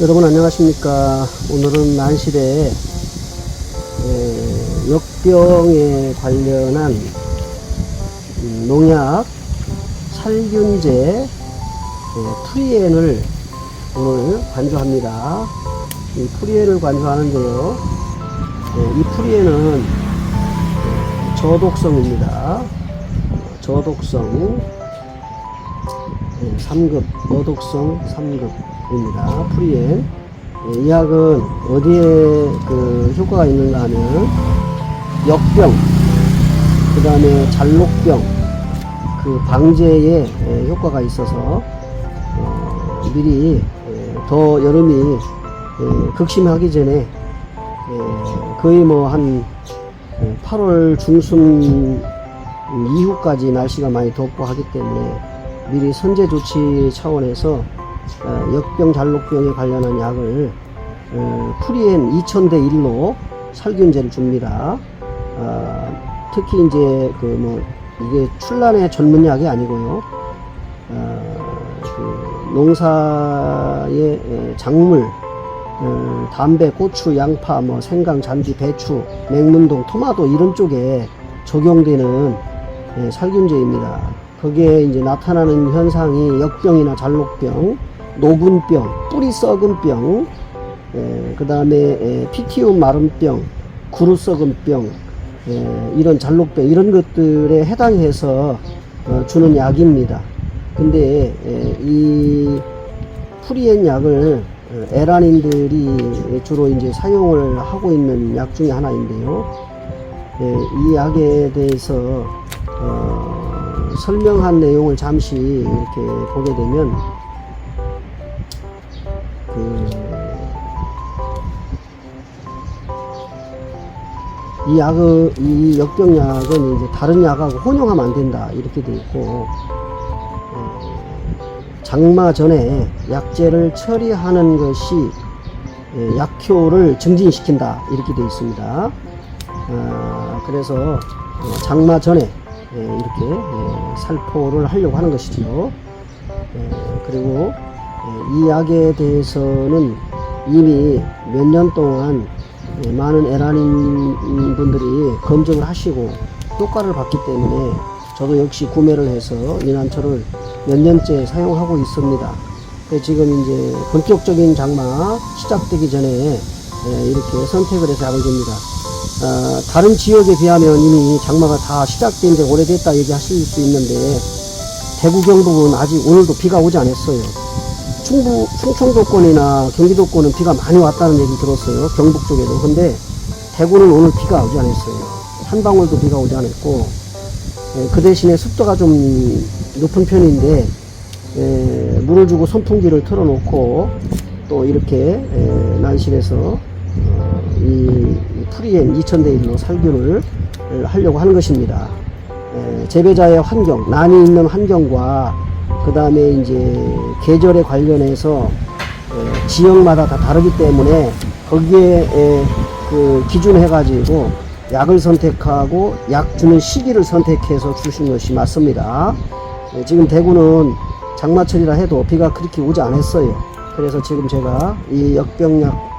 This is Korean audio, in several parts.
여러분 안녕하십니까. 오늘은 난실에 역병에 관련한 농약 살균제 프리엔을 오늘 관주합니다. 이 프리엔을 관주하는데요, 이 프리엔은 저독성입니다. 저독성 3급, 너독성 3급입니다. 프리엔. 이 약은 어디에 효과가 있는가 하면 역병, 그 다음에 잔록병 방제에 효과가 있어서 미리 더 여름이 극심하기 전에 거의 한 8월 중순 이후까지 날씨가 많이 덥고 하기 때문에 미리 선제 조치 차원에서 역병, 잔록병에 관련한 약을 프리엔 2000대 1로 살균제를 줍니다. 특히 이제 이게 출란의 전문 약이 아니고요. 농사의 작물, 담배, 고추, 양파, 생강, 잔디, 배추, 맹문동, 토마토 이런 쪽에 적용되는 살균제입니다. 거기에 이제 나타나는 현상이 역병이나 잔록병, 노근병, 뿌리 썩은 병, 그 다음에 피티움 마른병, 구루 썩은 병, 이런 잔록병 이런 것들에 해당해서 주는 약입니다. 근데 이 프리엔 약을 에란인들이 주로 이제 사용을 하고 있는 약 중에 하나인데요. 이 약에 대해서 설명한 내용을 잠시 이렇게 보게 되면 이 역병약은 이제 다른 약하고 혼용하면 안 된다 이렇게 돼 있고, 장마 전에 약재를 처리하는 것이 약효를 증진시킨다 이렇게 되어 있습니다. 그래서 장마 전에 이렇게 살포를 하려고 하는 것이죠. 그리고 이 약에 대해서는 이미 몇 년 동안 많은 에란인 분들이 검증을 하시고 효과를 봤기 때문에 저도 역시 구매를 해서 이난초를 몇 년째 사용하고 있습니다. 지금 이제 본격적인 장마 시작되기 전에 이렇게 선택을 해서 약을 줍니다. 다른 지역에 비하면 이미 장마가 다 시작된 지 오래됐다 얘기하실 수 있는데, 대구 경북은 아직 오늘도 비가 오지 않았어요. 충청도권이나 경기도권은 비가 많이 왔다는 얘기 들었어요. 경북 쪽에도. 근데 대구는 오늘 비가 오지 않았어요. 한 방울도 비가 오지 않았고, 그 대신에 습도가 좀 높은 편인데 물을 주고 선풍기를 틀어놓고 또 이렇게 난실에서 이 프리엔 2000대 1로 살균을 하려고 하는 것입니다. 재배자의 환경, 난이 있는 환경과 그 다음에 이제 계절에 관련해서 지역마다 다 다르기 때문에 거기에 기준해 가지고 약을 선택하고 약 주는 시기를 선택해서 주신 것이 맞습니다. 지금 대구는 장마철이라 해도 비가 그렇게 오지 않았어요. 그래서 지금 제가 이 역병약,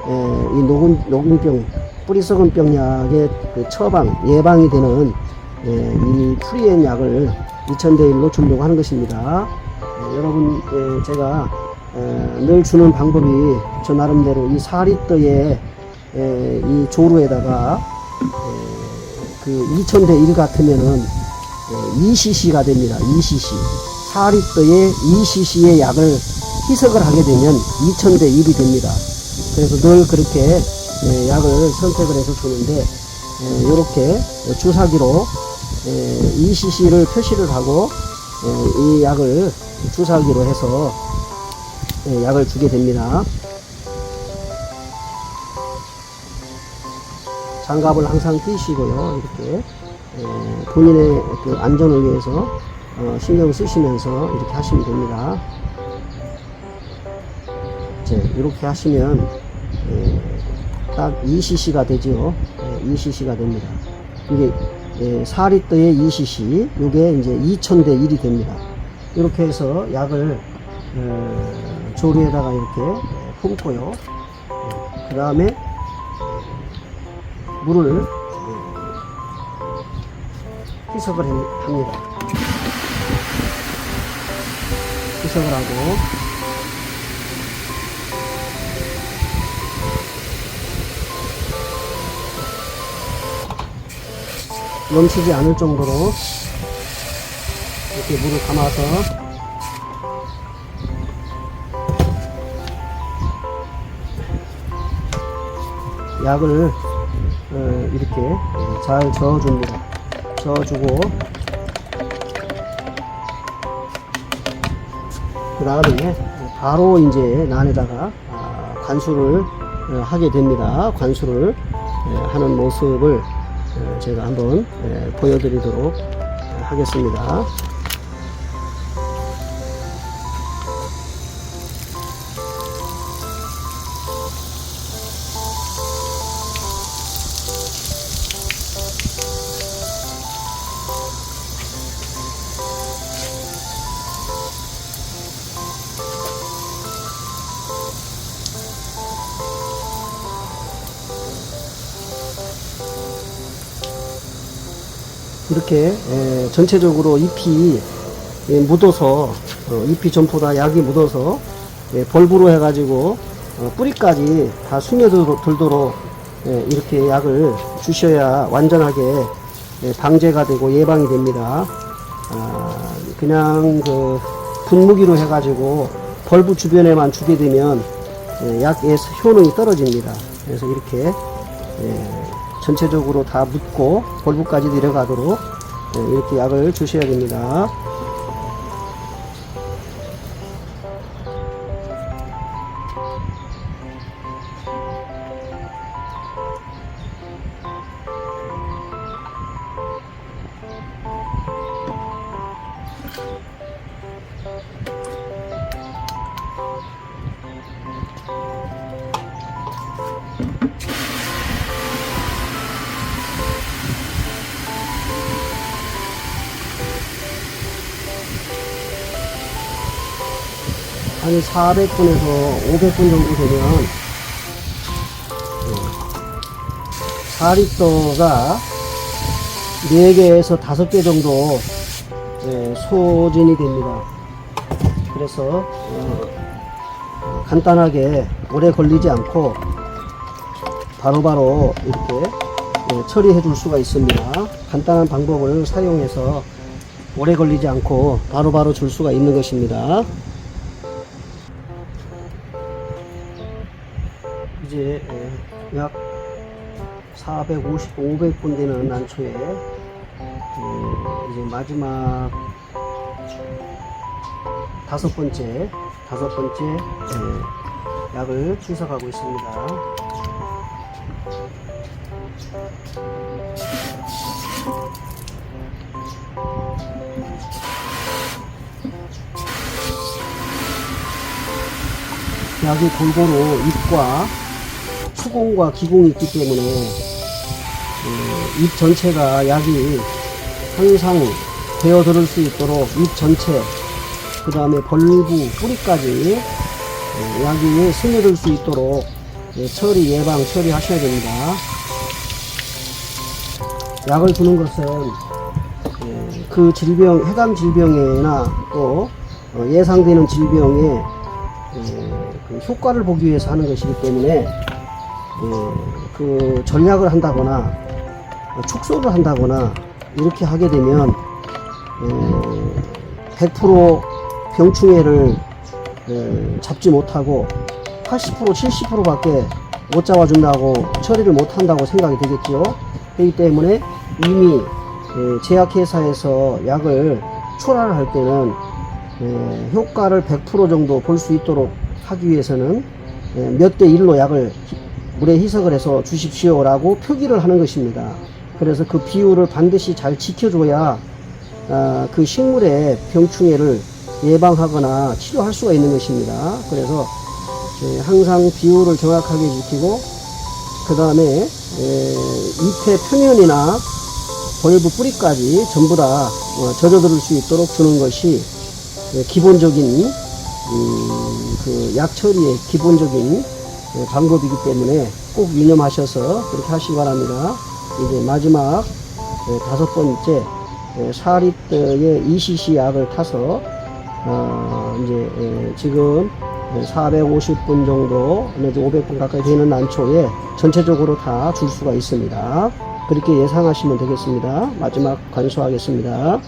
이 노근병, 뿌리 썩은 병약의 처방, 예방이 되는 이 프리엔 약을 2000대 1로 주려고 하는 것입니다. 여러분, 제가 늘 주는 방법이 저 나름대로 이 4리터의 이 조루에다가 2000대 1 같으면은 2cc가 됩니다. 2cc. 4리터에 2cc의 약을 희석을 하게 되면 2000대 1이 됩니다. 그래서 늘 그렇게 약을 선택을 해서 주는데, 이렇게 주사기로 2cc를 표시를 하고 이 약을 주사기로 해서 약을 주게 됩니다. 장갑을 항상 끼시고요. 이렇게 본인의 안전을 위해서 신경 쓰시면서 이렇게 하시면 됩니다. 이렇게 하시면 딱 2cc가 되죠. 2cc가 됩니다. 이게 4리터에 2cc, 이게 이제 2000대 1이 됩니다. 이렇게 해서 약을 조류에다가 이렇게 품고요. 그 다음에 물을 희석을 합니다. 희석을 하고 넘치지 않을 정도로 이렇게 물을 감아서 약을 이렇게 잘 저어줍니다. 저어주고 그 다음에 바로 이제 난에다가 관수를 하게 됩니다. 관수를 하는 모습을 제가 한번 보여드리도록 하겠습니다. 이렇게 전체적으로 잎이 묻어서 잎이 전부 다 약이 묻어서 벌브로 해가지고 뿌리까지 다 스며들도록 이렇게 약을 주셔야 완전하게 방제가 되고 예방이 됩니다. 그냥 그 분무기로 해가지고 벌브 주변에만 주게 되면 약의 효능이 떨어집니다. 그래서 이렇게 전체적으로 다 묻고 벌브까지 내려가도록 이렇게 약을 주셔야 됩니다. 한 400분에서 500분 정도 되면 4리터가 4개에서 5개 정도 소진이 됩니다. 그래서 간단하게 오래 걸리지 않고 바로바로 이렇게 처리해 줄 수가 있습니다. 간단한 방법을 사용해서 오래 걸리지 않고 바로바로 줄 수가 있는 것입니다. 이제 약 450, 500분 되는 난초에 이제 마지막 다섯 번째 약을 희석하고 있습니다. 약이 골고루 잎과 수공과 기공이 있기 때문에 잎 전체가 약이 항상 배어들을 수 있도록 잎 전체, 그 다음에 벌브 뿌리까지 약이 스며들 수 있도록 처리 예방 처리하셔야 됩니다. 약을 주는 것은 그 질병, 해당 질병이나 또 예상되는 질병에 그 효과를 보기 위해서 하는 것이기 때문에 그 전략을 한다거나 축소를 한다거나 이렇게 하게 되면 100% 병충해를 잡지 못하고 80% 70% 밖에 못 잡아준다고 처리를 못한다고 생각이 되겠죠. 그렇기 때문에 이미 제약회사에서 약을 출하를 할 때는 효과를 100% 정도 볼 수 있도록 하기 위해서는 몇 대 1로 약을 물에 희석을 해서 주십시오 라고 표기를 하는 것입니다. 그래서 그 비율을 반드시 잘 지켜줘야 그 식물의 병충해를 예방하거나 치료할 수가 있는 것입니다. 그래서 항상 비율을 정확하게 지키고 그 다음에 잎의 표면이나 벌브 뿌리까지 전부 다 젖어들 수 있도록 주는 것이 기본적인 그 약 처리의 기본적인 방법이기 때문에 꼭 유념하셔서 그렇게 하시기 바랍니다. 이제 마지막 5번째 4리터의 2cc 약을 타서 이제 지금 450분 정도 내지 500분 가까이 되는 난초에 전체적으로 다 줄 수가 있습니다. 그렇게 예상하시면 되겠습니다. 마지막 관수하겠습니다.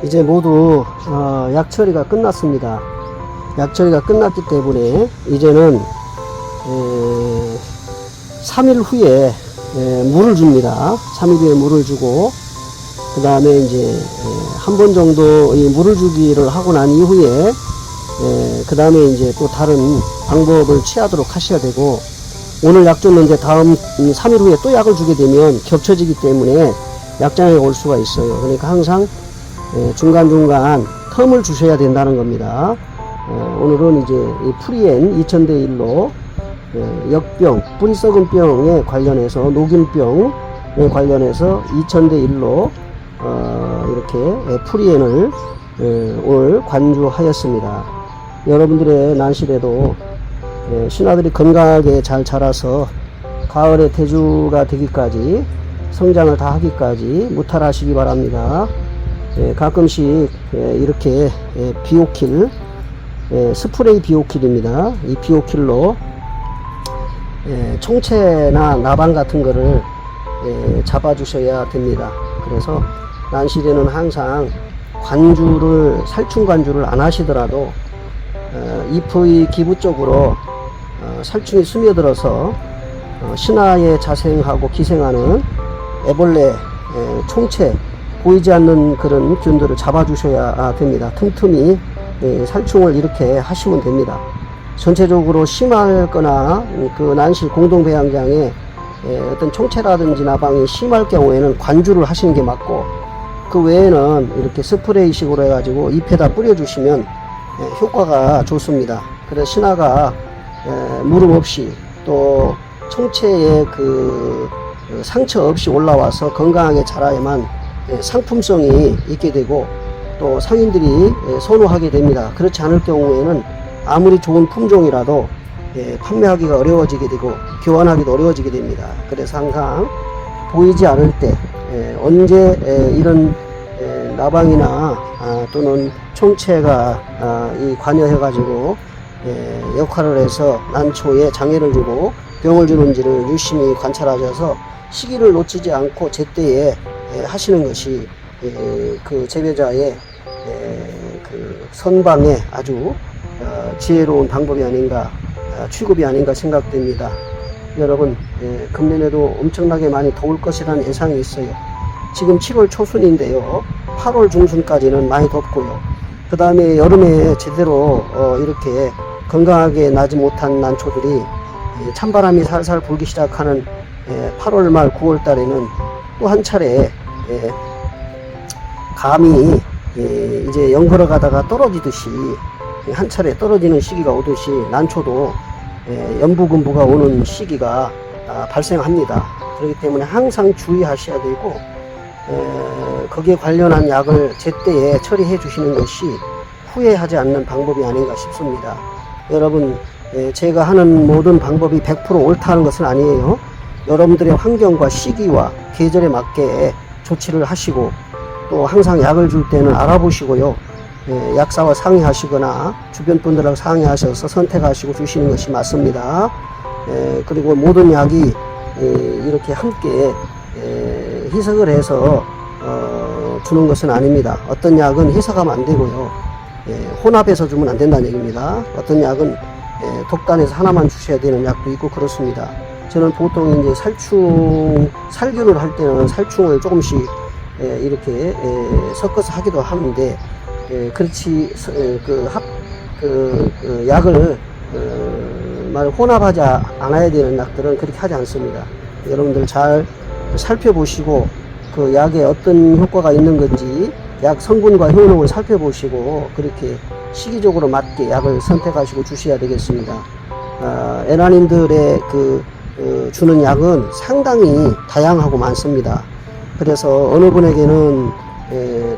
이제 모두 약 처리가 끝났습니다. 약 처리가 끝났기 때문에 이제는 3일 후에 물을 줍니다. 3일 후에 물을 주고 그 다음에 이제 한 번 정도 이 물을 주기를 하고 난 이후에 그 다음에 이제 또 다른 방법을 취하도록 하셔야 되고, 오늘 약 줬는데 다음 3일 후에 또 약을 주게 되면 겹쳐지기 때문에 약장애가 올 수가 있어요. 그러니까 항상 중간중간 텀을 주셔야 된다는 겁니다. 오늘은 이제 이 프리엔 2000대1로 역병, 뿌리 썩은 병에 관련해서, 녹일병에 관련해서 2000대1로 이렇게 프리엔을 오늘 관주하였습니다. 여러분들의 난실에도 신화들이 건강하게 잘 자라서 가을에 대주가 되기까지, 성장을 다 하기까지 무탈하시기 바랍니다. 가끔씩 이렇게 비오킬, 스프레이 비오킬입니다. 이 비오킬로 총채나 나방 같은 거를 잡아주셔야 됩니다. 그래서 난실에는 항상 관주를, 살충 관주를 안 하시더라도 잎의 기부 쪽으로 살충이 스며들어서 신화에 자생하고 기생하는 애벌레, 총채, 보이지 않는 그런 균들을 잡아주셔야 됩니다. 틈틈이 살충을 이렇게 하시면 됩니다. 전체적으로 심하거나 그 난실 공동배양장에 어떤 총채라든지 나방이 심할 경우에는 관주를 하시는 게 맞고, 그 외에는 이렇게 스프레이식으로 해가지고 잎에다 뿌려주시면 효과가 좋습니다. 그래서 신화가 무름 없이 또 총체의 그 상처 없이 올라와서 건강하게 자라야만 상품성이 있게 되고 또 상인들이 선호하게 됩니다. 그렇지 않을 경우에는 아무리 좋은 품종이라도 판매하기가 어려워지게 되고 교환하기도 어려워지게 됩니다. 그래서 항상 보이지 않을 때 언제 이런 나방이나 또는 총체가 이 관여해 가지고 역할을 해서 난초에 장애를 주고 병을 주는지를 유심히 관찰하셔서 시기를 놓치지 않고 제때에 하시는 것이 그 재배자의 그 선방에 아주 지혜로운 방법이 아닌가, 취급이 아닌가 생각됩니다. 여러분, 금년에도 엄청나게 많이 더울 것이라는 예상이 있어요. 지금 7월 초순인데요, 8월 중순까지는 많이 덥고요. 그 다음에 여름에 제대로 이렇게 건강하게 나지 못한 난초들이 찬바람이 살살 불기 시작하는 8월 말 9월 달에는 또 한 차례 감이 이제 연걸어 가다가 떨어지듯이 한 차례 떨어지는 시기가 오듯이 난초도 연부금부가 오는 시기가 발생합니다. 그렇기 때문에 항상 주의하셔야 되고 거기에 관련한 약을 제때에 처리해 주시는 것이 후회하지 않는 방법이 아닌가 싶습니다. 여러분, 제가 하는 모든 방법이 100% 옳다는 것은 아니에요. 여러분들의 환경과 시기와 계절에 맞게 조치를 하시고 또 항상 약을 줄 때는 알아보시고요. 약사와 상의하시거나 주변 분들하고 상의하셔서 선택하시고 주시는 것이 맞습니다. 그리고 모든 약이 이렇게 함께 희석을 해서 주는 것은 아닙니다. 어떤 약은 희석하면 안 되고요. 혼합해서 주면 안 된다는 얘기입니다. 어떤 약은 독단에서 하나만 주셔야 되는 약도 있고 그렇습니다. 저는 보통 이제 살균을 할 때는 살충을 조금씩 이렇게 섞어서 하기도 하는데 그렇지 약을 혼합하지 않아야 되는 약들은 그렇게 하지 않습니다. 여러분들 잘 살펴보시고 그 약에 어떤 효과가 있는 건지 약 성분과 효능을 살펴보시고 그렇게 시기적으로 맞게 약을 선택하시고 주셔야 되겠습니다. 애나님들의 주는 약은 상당히 다양하고 많습니다. 그래서 어느 분에게는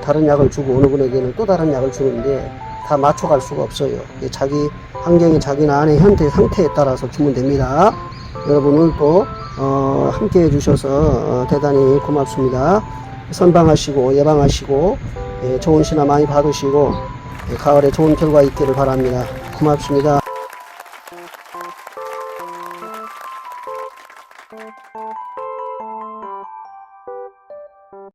다른 약을 주고 어느 분에게는 또 다른 약을 주는데 다 맞춰갈 수가 없어요. 자기 환경이 자기 안의 현재 상태에 따라서 주면 됩니다. 여러분 오늘도 함께 해주셔서 대단히 고맙습니다. 선방하시고 예방하시고 좋은 신화 많이 받으시고 가을에 좋은 결과 있기를 바랍니다. 고맙습니다.